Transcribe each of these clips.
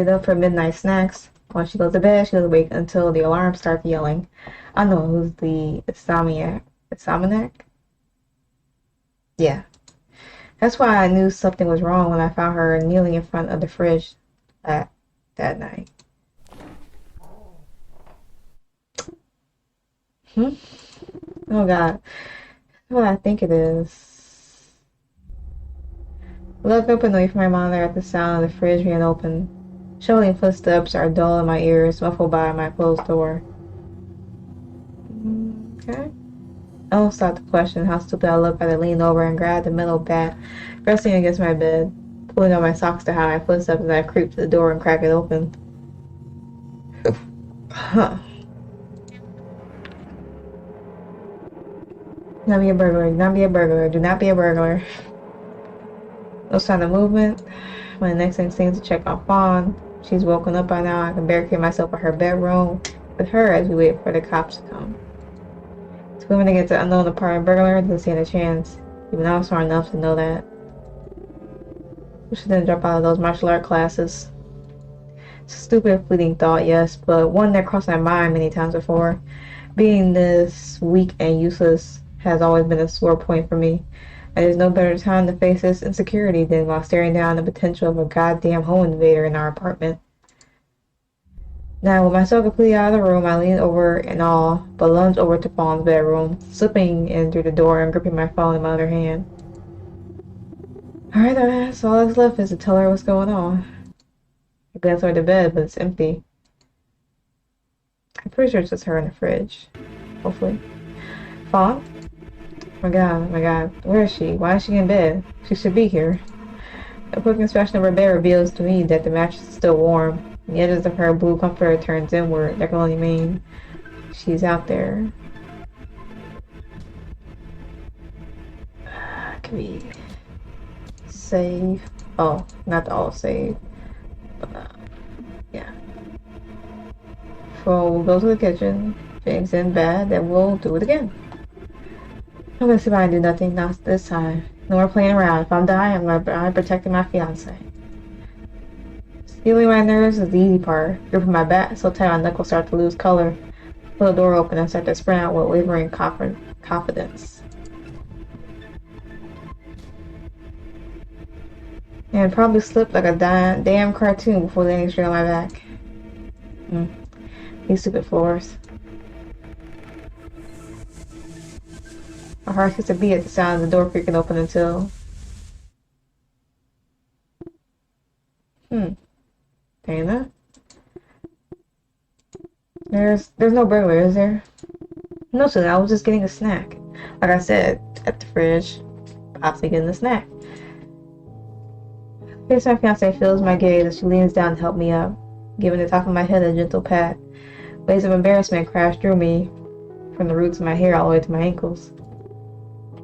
get up for midnight snacks. When she goes to bed, she doesn't wake until the alarm starts yelling. I know who's the insomniac. Insomniac? Yeah. That's why I knew something was wrong when I found her kneeling in front of the fridge that night. Oh God. That's what I think it is. I look up and away from my monitor at the sound of the fridge being open. Shuffling footsteps are dull in my ears, muffled by my closed door. Okay. I don't stop to question how stupid I look as I lean over and grab the metal bat, pressing against my bed, pulling on my socks to hide my footsteps as I creep to the door and crack it open. Huh. Do not be a burglar. Do not be a burglar. Do not be a burglar. No sign of movement. My next instinct is to check on Fawn. She's woken up by now. I can barricade myself in her bedroom with her as we wait for the cops to come. Swimming against the unknown apartment burglar doesn't stand a chance. Even I was smart enough to know that. We should then drop out of those martial art classes. It's a stupid, fleeting thought, yes, but one that crossed my mind many times before. Being this weak and useless has always been a sore point for me. And there's no better time to face this insecurity than while staring down the potential of a goddamn home invader in our apartment. Now, with myself completely out of the room, I lean over in awe, but lunge over to Fawn's bedroom, slipping in through the door and gripping my phone in my other hand. Alright, so all that's left is to tell her what's going on. I glance over the bed, but it's empty. I'm pretty sure it's just her in the fridge. Hopefully. Fawn? Oh my god, where is she? Why is she in bed? She should be here. A quick inspection of her bed reveals to me that the mattress is still warm. The edges of her blue comforter turns inward. That can only mean she's out there. Can we save? Oh, not the all save. But, yeah. So we'll go to the kitchen. If things in bad, then we'll do it again. I'm gonna see if I can do nothing, not this time. No more playing around. If I'm dying, I'm gonna die protecting my fiancé. Stealing my nerves is the easy part. Gripping my bat so tight my knuckles start to lose color. Pull the door open and start to sprint out with wavering confidence. And probably slip like a damn cartoon before landing straight on my back. These stupid floors. My heart skips a beat at the sound of the door creaking open until... Dana? There's no burglar, is there? No, Susan, I was just getting a snack. Like I said, at the fridge. Possibly getting a snack. Face my fiancée fills my gaze as she leans down to help me up, giving the top of my head a gentle pat. Waves of embarrassment crash through me from the roots of my hair all the way to my ankles.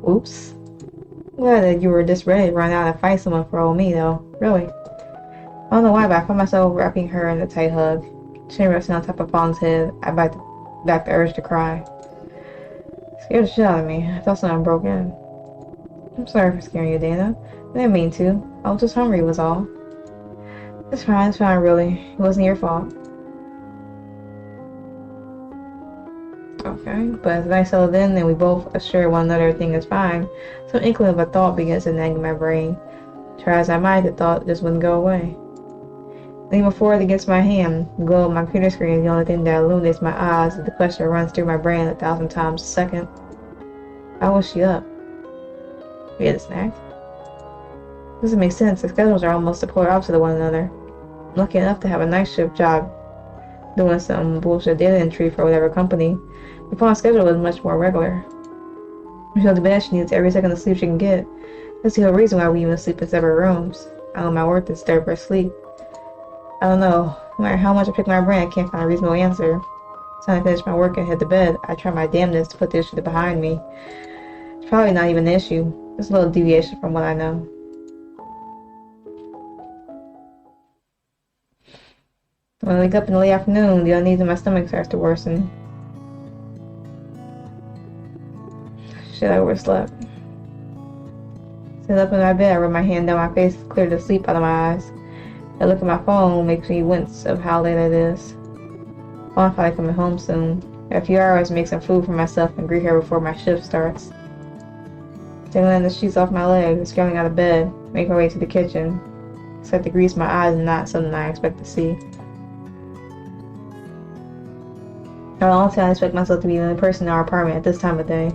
Oops. I'm glad that you were just ready to run out and fight someone for old me, though. Really. I don't know why, but I found myself wrapping her in a tight hug. Chin resting on top of Fawn's head. I back the urge to cry. Scared the shit out of me. I thought something broke in. I'm sorry for scaring you, Dana. I didn't mean to. I was just hungry, was all. It's fine, really. It wasn't your fault. Okay, but as I settled in and we both assure one another everything is fine, some inkling of a thought begins to nag in my brain. Try as I might, the thought just wouldn't go away. Leaning forward against my hand, the glow of my computer screen is the only thing that illuminates my eyes as the question runs through my brain 1,000 times a second. How was she up? We had a snack. Doesn't make sense. The schedules are almost the polar opposite of one another. I'm lucky enough to have a night shift job, doing some bullshit data entry for whatever company. The Fawn's schedule is much more regular. She goes to bed, she needs every second of sleep she can get. That's the whole reason why we even sleep in separate rooms. I know my worth is disturb her sleep. I don't know. No matter how much I pick my brain, I can't find a reasonable answer. So when I finish my work and head to bed, I try my damnedest to put the issue behind me. It's probably not even an issue. Just a little deviation from what I know. When I wake up in the late afternoon, the unease in my stomach starts to worsen. Shit, I overslept. Sit up in my bed, I rub my hand down my face, clear the sleep out of my eyes. A look at my phone makes me wince of how late it is. Fawn probably coming home soon. In a few hours, make some food for myself and greet her before my shift starts. Taking the sheets off my legs, scrambling out of bed, make my way to the kitchen. Except to grease my eyes and not something I expect to see. I don't often expect myself to be the only person in our apartment at this time of day.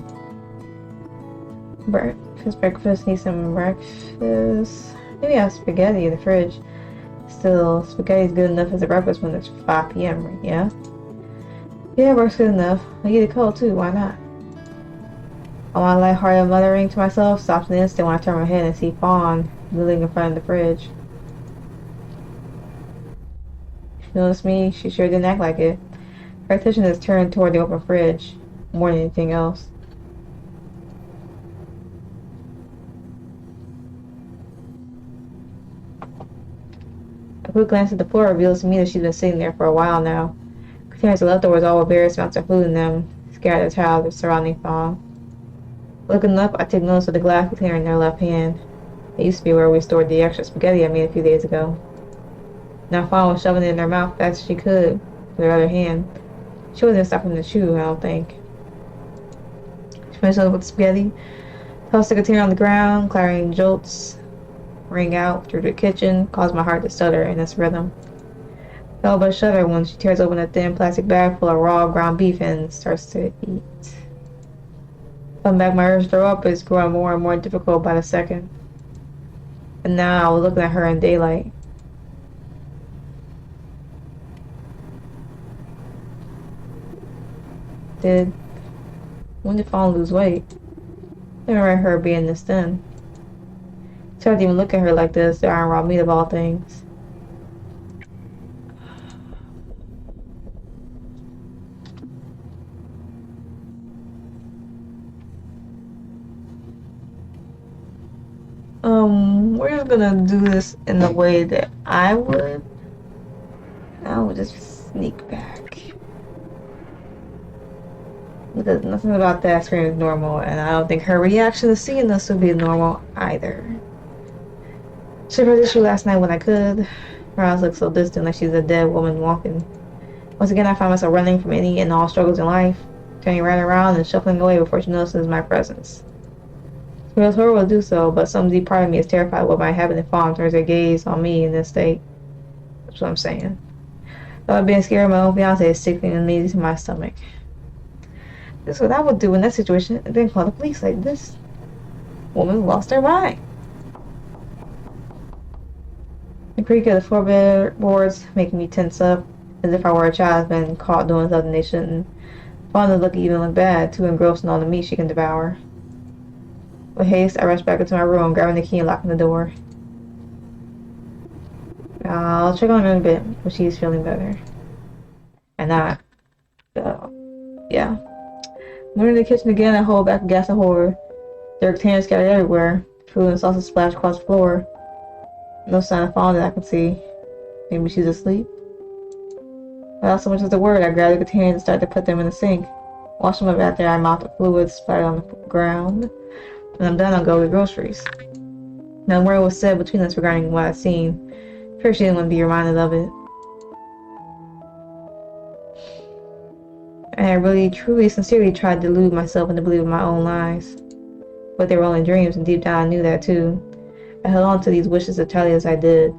Breakfast, need some breakfast. Maybe I have spaghetti in the fridge. Still, spaghetti's good enough as a breakfast when it's 5 p.m., right? Yeah? Yeah, it works good enough. I eat it cold too, why not? All my lighthearted muttering to myself stops an instant when I turn my head and see Fawn kneeling in front of the fridge. She noticed me, she sure didn't act like it. Her attention is turned toward the open fridge, more than anything else. A quick glance at the floor reveals to me that she's been sitting there for a while now. Containers of leftovers all with various amounts of food in them, scattered tiles surrounding Fawn. Looking up, I take notice of the glass container in their left hand. It used to be where we stored the extra spaghetti I made a few days ago. Now Fawn was shoving it in her mouth as fast as she could with her other hand. She wasn't stopping to chew, I don't think. She finished up with the spaghetti, tossed the container on the ground, clattering jolts ring out through the kitchen, caused my heart to stutter in its rhythm. I fell but shudder when she tears open a thin plastic bag full of raw ground beef and starts to eat. Coming back, my urge to throw up is growing more and more difficult by the second. And now I was looking at her in daylight. When did Fawn lose weight? I never remember her being this thin. It's hard to even look at her like this, the iron raw meat of all things. We're just gonna do this in the way that I would. I would just sneak back. Because nothing about that scream is normal, and I don't think her reaction to seeing this would be normal either. Should have heard this last night when I could. Her eyes look so distant, like she's a dead woman walking. Once again, I find myself running from any and all struggles in life, turning right around and shuffling away before she notices my presence. Whereas her will do so, but some deep part of me is terrified of what might happen if Fawn turns her gaze on me in this state. That's what I'm saying. Though being scared of my own fiancée is sickening me to my stomach. This is what I would do in that situation, and then call the police like this woman lost her mind. The creak of the floorboards making me tense up, as if I were a child that's been caught doing something they shouldn't. Fawn doesn't look bad, too engrossed in all the meat she can devour. With haste, I rush back into my room, grabbing the key and locking the door. I'll check on her in a bit when she's feeling better. And yeah. I'm in the kitchen again. I hold back a gas of horror. There are containers scattered everywhere. Food and sauces splashed across the floor. No sign of Fawn that I can see. Maybe she's asleep. Without so much as a word, I grab the containers and start to put them in the sink. Wash them up after I mop the fluids splattered on the ground. When I'm done, I'll go get groceries. No word was said between us regarding what I'd seen. Sure, she didn't want to be reminded of it. I had really, truly, sincerely tried to delude myself into believing my own lies. But they were only dreams, and deep down I knew that too. I held on to these wishes as tightly as I did,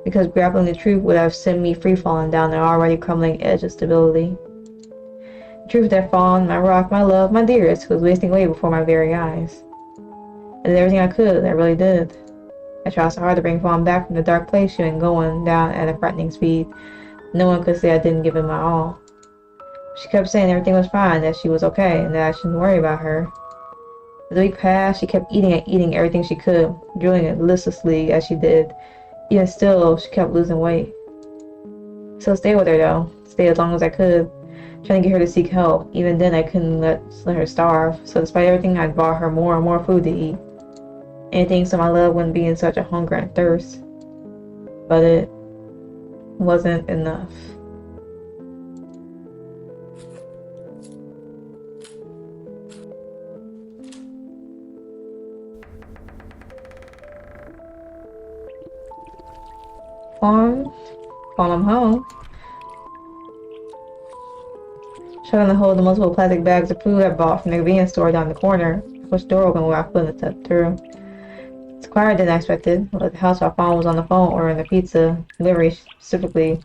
because grappling the truth would have sent me free-falling down the already crumbling edge of stability. The truth that Fawn, my rock, my love, my dearest, was wasting away before my very eyes. I did everything I could, I really did. I tried so hard to bring Fawn back from the dark place she had been going down at a frightening speed. No one could say I didn't give it my all. She kept saying everything was fine, that she was okay, and that I shouldn't worry about her. As the week passed, she kept eating and eating everything she could, drilling it listlessly as she did. Even still, she kept losing weight. So I stayed with her though, stayed as long as I could, trying to get her to seek help. Even then, I couldn't let her starve, so despite everything, I bought her more and more food to eat. Anything so my love wouldn't be in such a hunger and thirst. But it wasn't enough. Fawn? Fawn, I'm home. Struggling to hold the multiple plastic bags of food I bought from the convenience store down the corner. I pushed the door open where I foot and stepped through. It's quieter than I expected. I left the house while Fawn was on the phone ordering the pizza delivery specifically.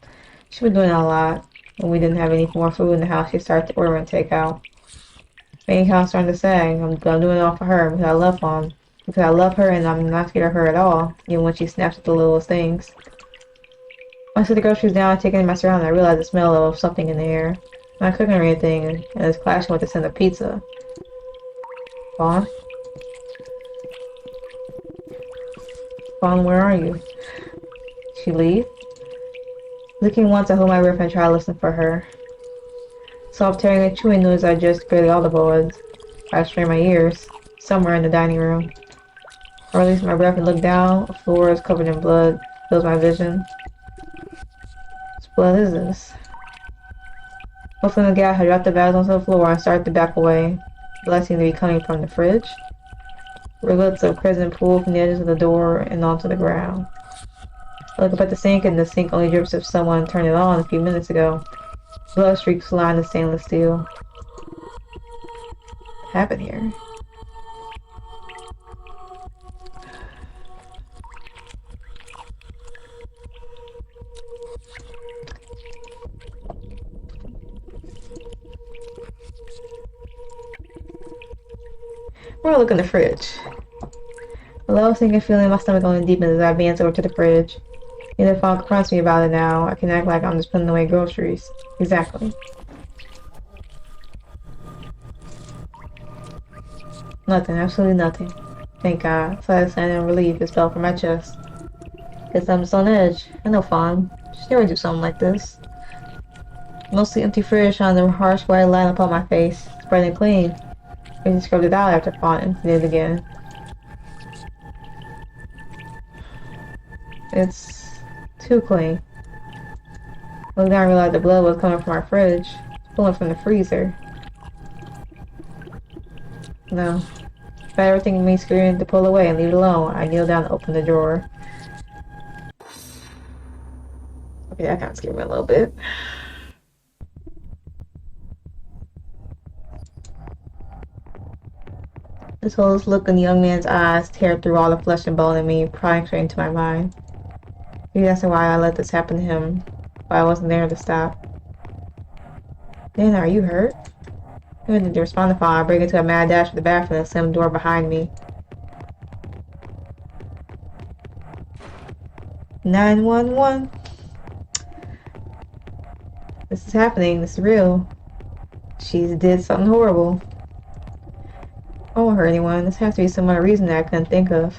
She's been doing that a lot. When we didn't have any more food in the house, she started ordering takeout. Making house starting to sag. I'm doing it all for her because I love Fawn. Because I love her and I'm not scared of her at all, even when she snaps at the littlest things. When I set the groceries down and taking in my surroundings, I realized the smell of something in the air. I'm not cooking or anything, and it's clashing with the scent of pizza. Fawn? Fawn, where are you? Did she leave? Looking once, I hold my breath and try to listen for her. Soft tearing and chewing noise I just barely audible as I strain my ears. Somewhere in the dining room. I release my breath and look down. The floor is covered in blood. Fills my vision. Whose blood is this? Muffling the gas, I drop the bags onto the floor and start to back away. Blood seems to be coming from the fridge. Rivulets of crimson pool from the edges of the door and onto the ground. I look up at the sink, and the sink only drips if someone turned it on a few minutes ago. Blood streaks line the stainless steel. What happened here? We're gonna look in the fridge. A low sinking feeling in my stomach only deepens as I advance over to the fridge. Either Fawn confronts me about it now, I can act like I'm just putting away groceries. Exactly. Nothing, absolutely nothing. Thank God. So I stand in relief, it fell from my chest. Guess I'm just on edge. I know Fawn. She'd never do something like this. Mostly empty fridge shines a harsh white light upon my face, spreading clean. I scrubbed it out after Fawn did it again. It's too clean. I looked down and realized the blood was coming from our fridge, pulling from the freezer. No. If everything in me screaming to pull away and leave it alone, I kneel down and open the drawer. Okay, that kind of scared me a little bit. This whole look in the young man's eyes tear through all the flesh and bone in me, prying straight into my mind. Maybe that's why I let this happen to him, why I wasn't there to stop. Dana, are you hurt? Even did to respond to Fawn, I break into a mad dash for the bathroom and slam the door behind me. 911. This is happening. This is real. She did something horrible. I won't hurt anyone. This has to be some other reason that I couldn't think of.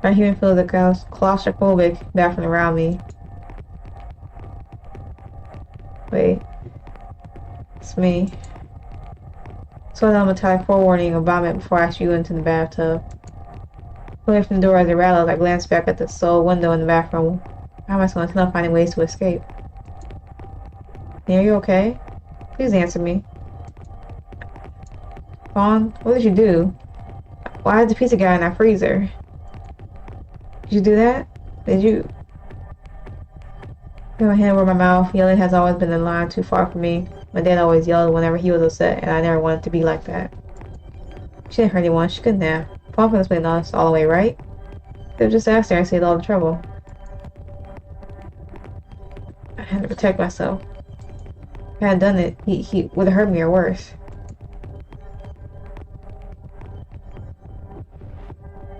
I even feel the claustrophobic bathroom around me. Wait. It's me. So I'm a type forewarning of vomit before I shoot into the bathtub. Away from the door as it rattles, I glance back at the sole window in the bathroom. How am I supposed to finding ways to escape? Are you okay? Please answer me. Fawn, what did you do? Why is the pizza guy in that freezer? Did you do that? Did you? I put my hand over my mouth. Yelling has always been a line too far for me. My dad always yelled whenever he was upset, and I never wanted to be like that. She didn't hurt anyone. She couldn't have. Fawn couldn't explain us all the way, right? They just asked her and saved all the trouble. I had to protect myself. If I hadn't done it, he would have hurt me or worse.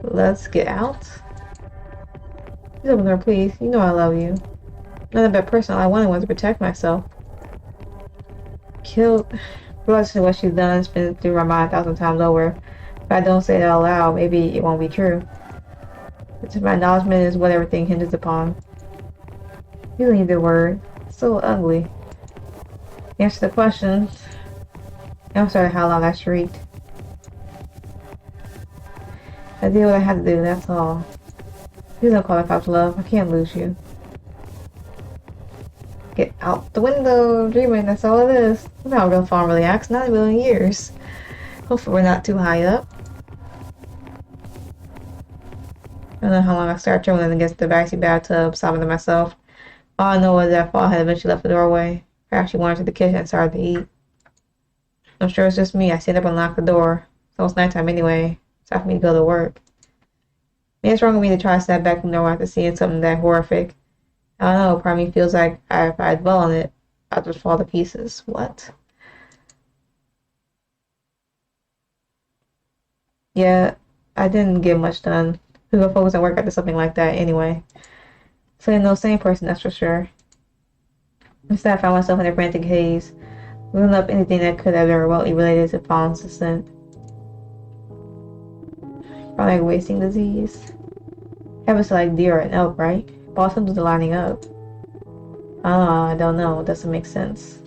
Let's get out. Please open the door, please. You know I love you. Not a bad person. All I wanted was to protect myself. Killed. Realizing what she's done has been through my mind 1,000 times over. If I don't say it out loud, maybe it won't be true. But my acknowledgement is what everything hinges upon. You don't need the word. It's so ugly. Answer the question. I'm sorry how loud I shrieked. I did what I had to do, that's all. Please don't call me Pop Love. I can't lose you. Get out the window, dreaming, that's all it is. That's how real Fawn really acts, not in a million years. Hopefully we're not too high up. I don't know how long I started trembling against the backseat bathtub, sobbing to myself. All I know was that Fawn had eventually left the doorway. Perhaps she wandered to the kitchen and started to eat. I'm sure it's just me. I stayed up and locked the door. So it's nighttime anyway. It's time for me to go to work. Maybe it's wrong of me to try to step back from nowhere after seeing something that horrific. I don't know. Part of me feels like if I dwell on it, I'll just fall to pieces. What? Yeah, I didn't get much done. Who would focus on work after something like that anyway? So no sane person, that's for sure. Instead, I found myself in a frantic haze, looking up anything that could have been remotely related to Fawn's descent. Probably like wasting disease. Happens to like deer or an elk, right? All symptoms are lining up. I don't know. It doesn't make sense.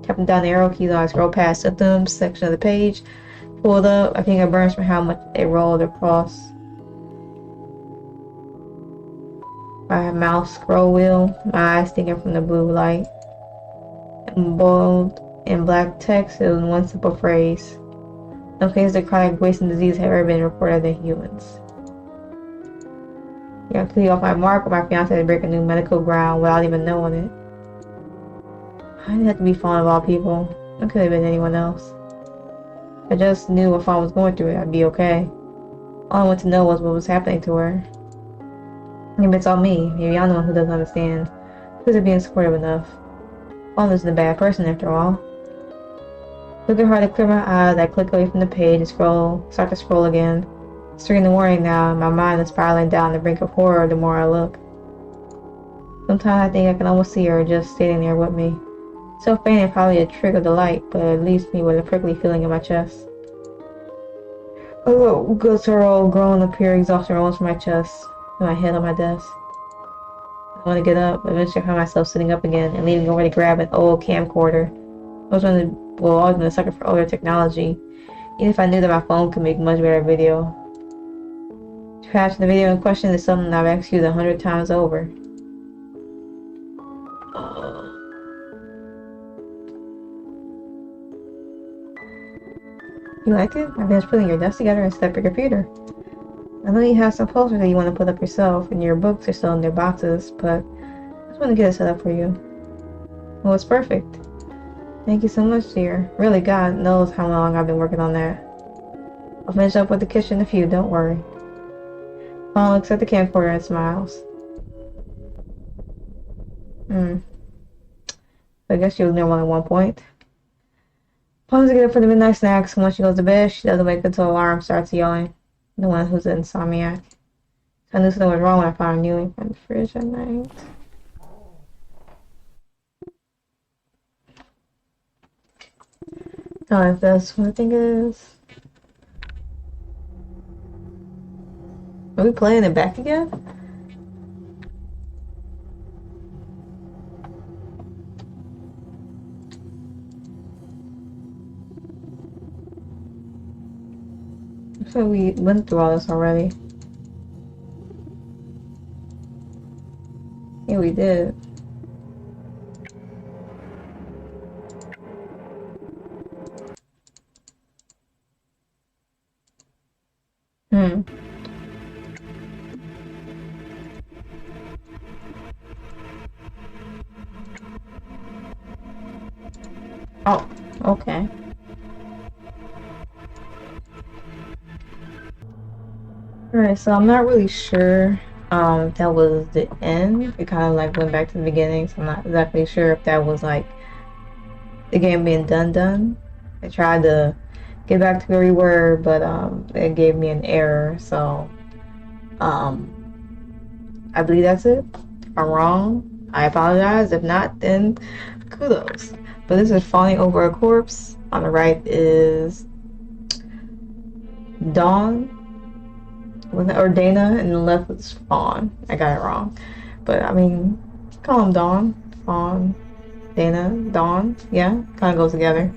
Tapping down the arrow keys, I scroll past symptoms section of the page. Pulled up. I think it burns from how much it rolled across. My mouse scroll wheel. My eyes stinging from the blue light. And bold in black text, it was one simple phrase. No cases of chronic wasting disease have ever been reported in humans. Yeah, I'm clearly off my mark with my fiancé to break a new medical ground without even knowing it. I didn't have to be Fawn of all people. It could have been anyone else. I just knew if Fawn was going through it, I'd be okay. All I wanted to know was what was happening to her. Maybe it's all me. Maybe I'm the one who doesn't understand. Who's it being supportive enough? Fawn isn't a bad person after all. Looking hard to clear my eyes, I click away from the page and start to scroll again. It's 3 in the morning now, and my mind is spiraling down the brink of horror the more I look. Sometimes I think I can almost see her just sitting there with me. So faint and probably a trick of the light, but it leaves me with a prickly feeling in my chest. A little guttural groan appeared, exhaustion rolls from my chest, and my head on my desk. I want to get up, but eventually I find myself sitting up again and leaning over to grab an old camcorder. I was always been a sucker for older technology, even if I knew that my phone could make much better video. Perhaps the video in question is something I've executed 100 times over. You like it? I've been putting your desk together and set up your computer. I know you have some posters that you want to put up yourself, and your books are still in their boxes, but I just want to get it set up for you. Well, it's perfect. Thank you so much, dear. Really, God knows how long I've been working on that. I'll finish up with the kitchen in a few, don't worry. Fawn looks at the camcorder and smiles. I guess you'll know one at one point. Fawn to get up for the midnight snacks, and when she goes to bed, she doesn't wake until the alarm starts yelling. The one who's an insomniac. I knew something was wrong when I found her kneeling from the fridge at night. Oh, if that's what I think it is. Are we playing it back again? I feel like we went through all this already. Yeah, we did. Oh, okay. Alright, so I'm not really sure if that was the end. It kind of like went back to the beginning, so I'm not exactly sure if that was like the game being done. I tried to get back to where we were, but it gave me an error, so I believe that's it. If I'm wrong, I apologize. If not, then kudos. But this is Fawning Over a Corpse. On the right is Dawn, or Dana, and the left is Fawn. I got it wrong. But I mean, call them Dawn, Fawn, Dana, Dawn. Yeah, kind of goes together.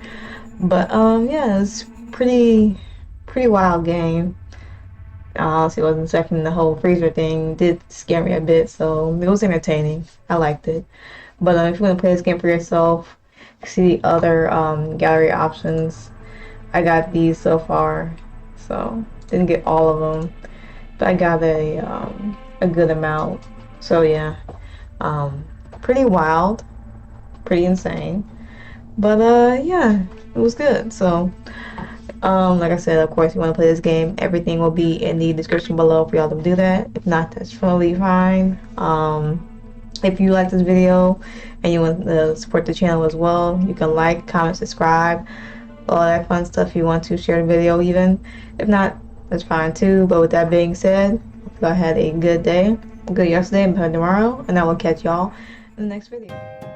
But yeah, it's pretty wild game. I honestly wasn't expecting the whole freezer thing. It did scare me a bit, so it was entertaining. I liked it. But if you want to play this game for yourself, see the other gallery options. I got these so far, so didn't get all of them. but I got a good amount. So yeah, pretty wild, pretty insane, but yeah, it was good. So like I said, of course, you want to play this game, everything will be in the description below for y'all to do that. If not, that's totally fine. If you like this video and you want to support the channel as well, you can like, comment, subscribe, all that fun stuff. If you want to share the video even. If not, that's fine too. But with that being said, go ahead, a good day, good yesterday, and better tomorrow, and I will catch y'all in the next video.